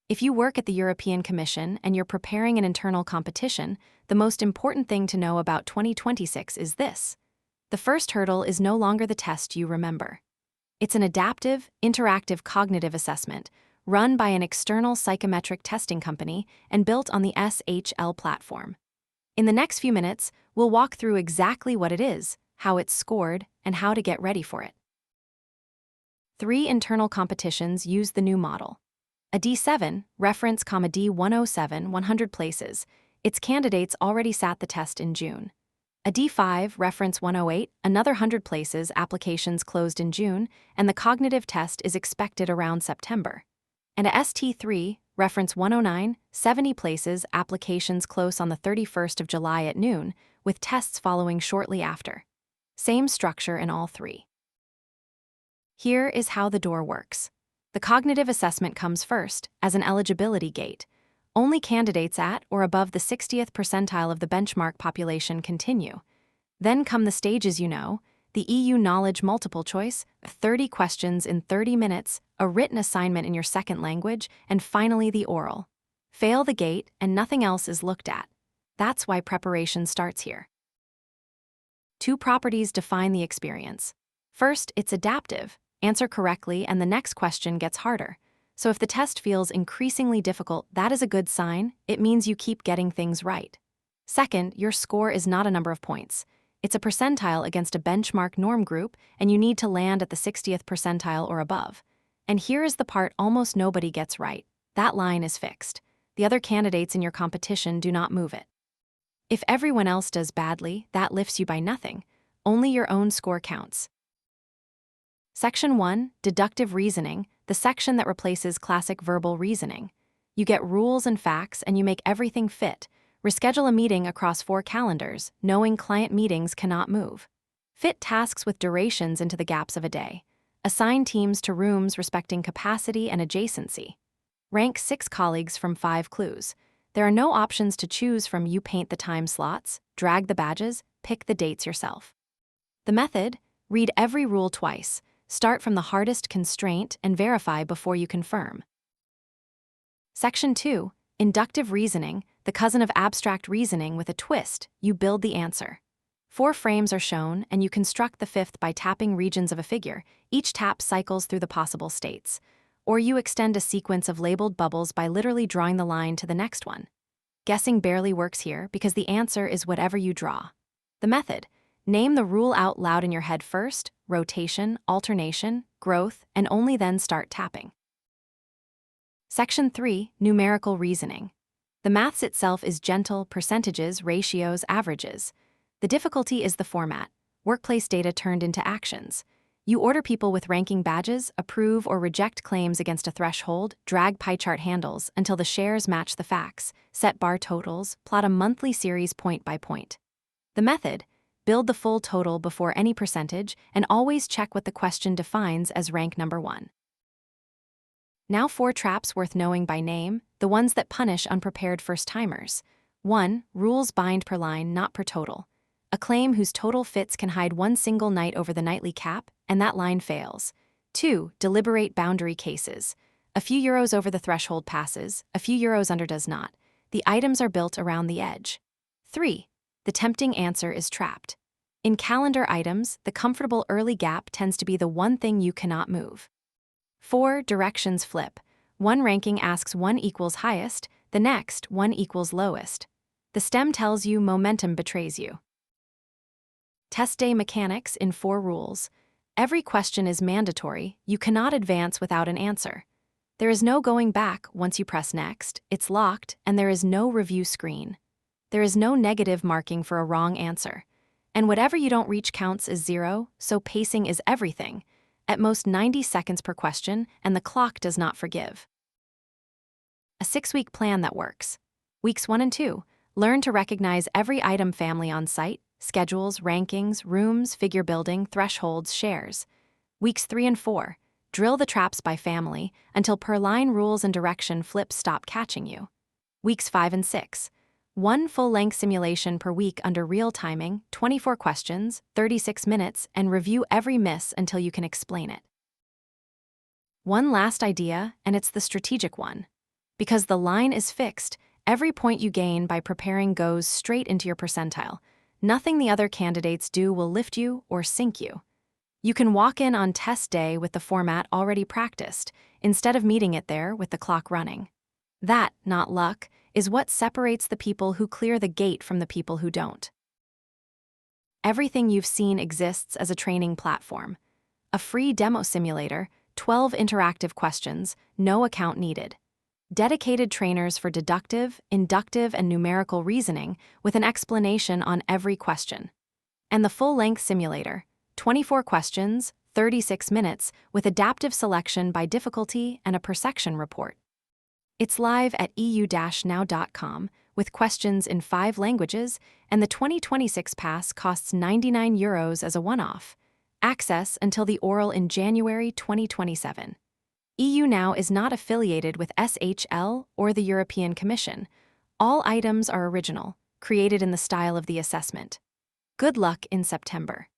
If you work at the European Commission and you're preparing an internal competition, the most important thing to know about 2026 is this. The first hurdle is no longer the test you remember. It's an adaptive, interactive cognitive assessment run by an external psychometric testing company and built on the SHL platform. In the next few minutes, we'll walk through exactly what it is, how it's scored, and how to get ready for it. 3 internal competitions use the new model. A D7, reference, D107, 100 places. Its candidates already sat the test in June. A D5, reference 108, another 100 places, applications closed in June, and the cognitive test is expected around September. And a ST3, reference 109, 70 places, applications close on the 31st of July at noon, with tests following shortly after. Same structure in all 3. Here is how the door works. The cognitive assessment comes first, as an eligibility gate. Only candidates at or above the 60th percentile of the benchmark population continue. Then come the stages you know, the EU knowledge multiple choice, 30 questions in 30 minutes, a written assignment in your second language, and finally the oral. Fail the gate and nothing else is looked at. That's why preparation starts here. 2 properties define the experience. First, it's adaptive. Answer correctly and the next question gets harder. So if the test feels increasingly difficult, that is a good sign. It means you keep getting things right. Second, your score is not a number of points. It's a percentile against a benchmark norm group, and you need to land at the 60th percentile or above. And here is the part almost nobody gets right. That line is fixed. The other candidates in your competition do not move it. If everyone else does badly, that lifts you by nothing. Only your own score counts. Section 1, Deductive Reasoning, the section that replaces classic verbal reasoning. You get rules and facts and you make everything fit. Reschedule a meeting across 4 calendars, knowing client meetings cannot move. Fit tasks with durations into the gaps of a day. Assign teams to rooms respecting capacity and adjacency. Rank 6 colleagues from 5 clues. There are no options to choose from. You paint the time slots, drag the badges, pick the dates yourself. The method, read every rule twice. Start from the hardest constraint and verify before you confirm. Section 2, Inductive Reasoning, the cousin of abstract reasoning with a twist. You build the answer. 4 frames are shown, and you construct the 5th by tapping regions of a figure. Each tap cycles through the possible states. Or you extend a sequence of labeled bubbles by literally drawing the line to the next one. Guessing barely works here because the answer is whatever you draw. The method, name the rule out loud in your head first, rotation, alternation, growth, and only then start tapping. Section 3, Numerical Reasoning. The maths itself is gentle, percentages, ratios, averages. The difficulty is the format, workplace data turned into actions. You order people with ranking badges, approve or reject claims against a threshold, drag pie chart handles until the shares match the facts, set bar totals, plot a monthly series point by point. The method, build the full total before any percentage, and always check what the question defines as rank number 1. Now 4 traps worth knowing by name, the ones that punish unprepared first-timers. 1. Rules bind per line, not per total. A claim whose total fits can hide one single night over the nightly cap, and that line fails. 2. Deliberate boundary cases. A few euros over the threshold passes, a few euros under does not. The items are built around the edge. 3. The tempting answer is trapped. In calendar items, the comfortable early gap tends to be the one thing you cannot move. 4. Directions flip. One ranking asks 1 equals highest, the next 1 equals lowest. The stem tells you momentum betrays you. Test day mechanics in 4 rules. Every question is mandatory. You cannot advance without an answer. There is no going back once you press next, it's locked, and there is no review screen. There is no negative marking for a wrong answer. And whatever you don't reach counts as 0, so pacing is everything. At most 90 seconds per question, and the clock does not forgive. A 6-week plan that works. Weeks 1 and 2, learn to recognize every item family on site, schedules, rankings, rooms, figure building, thresholds, shares. Weeks 3 and 4, drill the traps by family until per line rules and direction flips stop catching you. Weeks 5 and 6, 1 full-length simulation per week under real timing, 24 questions, 36 minutes, and review every miss until you can explain it. One last idea, and it's the strategic one. Because the line is fixed, every point you gain by preparing goes straight into your percentile. Nothing the other candidates do will lift you or sink you. You can walk in on test day with the format already practiced, instead of meeting it there with the clock running. That, not luck, is what separates the people who clear the gate from the people who don't. Everything you've seen exists as a training platform. A free demo simulator, 12 interactive questions, no account needed. Dedicated trainers for deductive, inductive, and numerical reasoning with an explanation on every question. And the full-length simulator, 24 questions, 36 minutes, with adaptive selection by difficulty and a persection report. It's live at eu-now.com with questions in 5 languages, and the 2026 pass costs €99 as a one-off. Access until the oral in January 2027. EU Now is not affiliated with SHL or the European Commission. All items are original, created in the style of the assessment. Good luck in September.